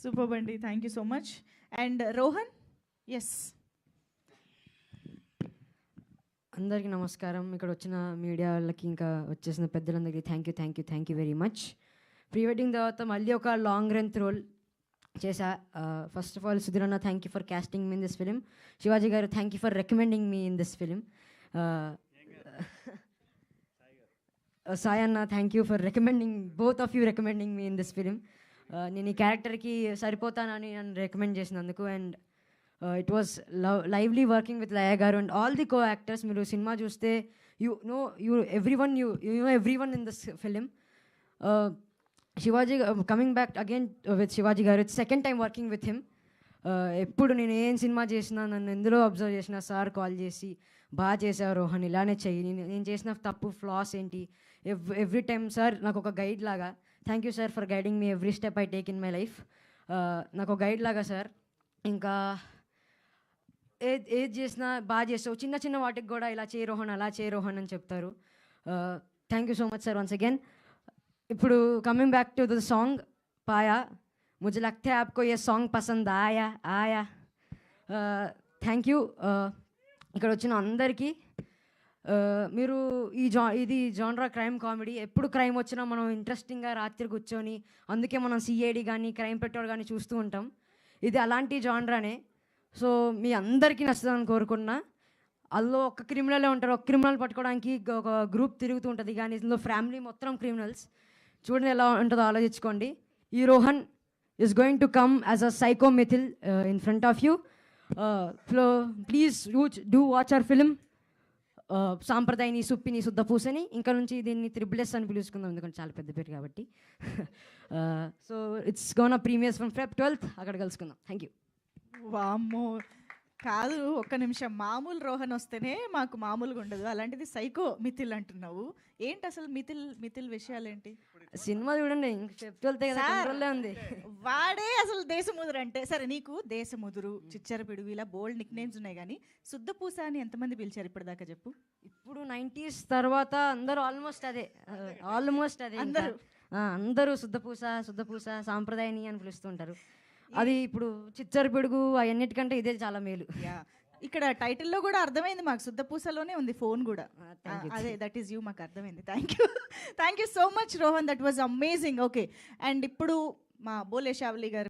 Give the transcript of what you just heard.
Super అండి, thank you so much. And Rohan, yes. అందరికీ నమస్కారం. ఇక్కడ వచ్చిన మీడియా వాళ్ళకి ఇంకా వచ్చేసిన పెద్దలందరికీ thank you very much. Pre wedding తర్వాత మళ్ళీ ఒక లాంగ్ లెంత్ రోల్ చేశా. ఫస్ట్ ఆఫ్ ఆల్ సుధీర్ అన్న, thank you for casting me in this film. Shivaji garu, thank you for recommending me in this film. Sai అన్న, thank you for recommending, both of you recommending me in this film. నేను ఈ క్యారెక్టర్కి సరిపోతానని నన్ను recommend చేసినందుకు. And it was lively working with Laya garu and all the co actors. మీరు cinema చూస్తే you know everyone in this film. Shivaji, coming back again with Shivaji garu, it's second time working with him. ఎప్పుడు నేను ఏం సినిమా చేసినా, నన్ను ఎందులో observe చేసినా sir call చేసి, బాగా చేసావు రోహన్, ఇలానే చెయ్యి, నేను చేసిన తప్పు ఫ్లాస్ ఏంటి, ఎవ్రీ టైమ్ సార్ నాకు ఒక గైడ్ లాగా. Thank you sir for guiding me every step I take in my life. నాకు ఒక గైడ్ లాగా సార్. ఇంకా ఏది చేసినా బాగా చేస్తావు, చిన్న చిన్న వాటికి కూడా ఇలా చేయి రోహన్, అలా చేయి రోహన్ అని చెప్తారు. Thank you so much sir once again. ఇప్పుడు coming back to the song పాయా, मुझे लगता है आपको ये सॉन्ग पसंद आया. Thank you. ఇక్కడ వచ్చిన అందరికీ. మీరు ఇది జాన్రా క్రైమ్ కామెడీ. ఎప్పుడు క్రైమ్ వచ్చినా మనం ఇంట్రెస్టింగ్గా రాత్రి కూర్చొని, అందుకే మనం సిఐడి కానీ క్రైమ్ పెట్రోల్ కానీ చూస్తూ ఉంటాం. ఇది అలాంటి జాన్రానే. సో మీ అందరికీ నచ్చుతుందని కోరుకున్నా. అందులో ఒక క్రిమినలే ఉంటారు, ఒక క్రిమినల్ పట్టుకోవడానికి ఒక గ్రూప్ తిరుగుతూ ఉంటుంది, కానీ ఇందులో ఫ్యామిలీ మొత్తం క్రిమినల్స్. చూడండి ఎలా ఉంటుందో ఆలోచించుకోండి. ఈ Rohan is going to come as a psycho mythil in front of you. Please do watch our film. సాంప్రదాయని సుప్పిని శుద్ధపూసని. ఇంకా నుంచి దీన్ని త్రిబుల్ అని పిలుచుకుందాం, ఎందుకంటే చాలా పెద్ద పేరు కాబట్టి. So it's gonna premieres from Feb 12th. అక్కడ కలుసుకుందాం. Thank you. వామ్మో, కాదు ఒక్క నిమిషం. మామూలు రోహన్ వస్తేనే మాకు మామూలుగా ఉండదు, అలాంటిది సైకో మిథిల్ అంటున్నావు. ఏంటి అసలు మిథిల్ విషయాలేంటి? సినిమా చూడండి, Feb 12th ఉంది. వాడే అసలు దేశముదురు అంటే. సరే, నీకు దేశముదురు, చిచ్చరపిడుగు ఇలా బోల్డ్ నిక్ నేమ్స్ ఉన్నాయి, కానీ శుద్ధపూస అని ఎంతమంది పిలిచారు ఇప్పటిదాకా చెప్పు? ఇప్పుడు 90s తర్వాత అందరూ ఆల్మోస్ట్ అదే అందరూ శుద్ధపూస సాంప్రదాయని అని పిలుస్తుంటారు. అది ఇప్పుడు చిచ్చరు పిడుగు అవన్నిటికంటే ఇదే చాలా మేలు. ఇక్కడ టైటిల్లో కూడా అర్థమైంది మాకు, శుద్ధపూసలోనే ఉంది ఫోన్ కూడా. అదే, దట్ ఈస్ యూ, మాకు అర్థమైంది. Thank you so much Rohan, that was amazing. Okay, and ఇప్పుడు మా బోలే షావ్లి గారు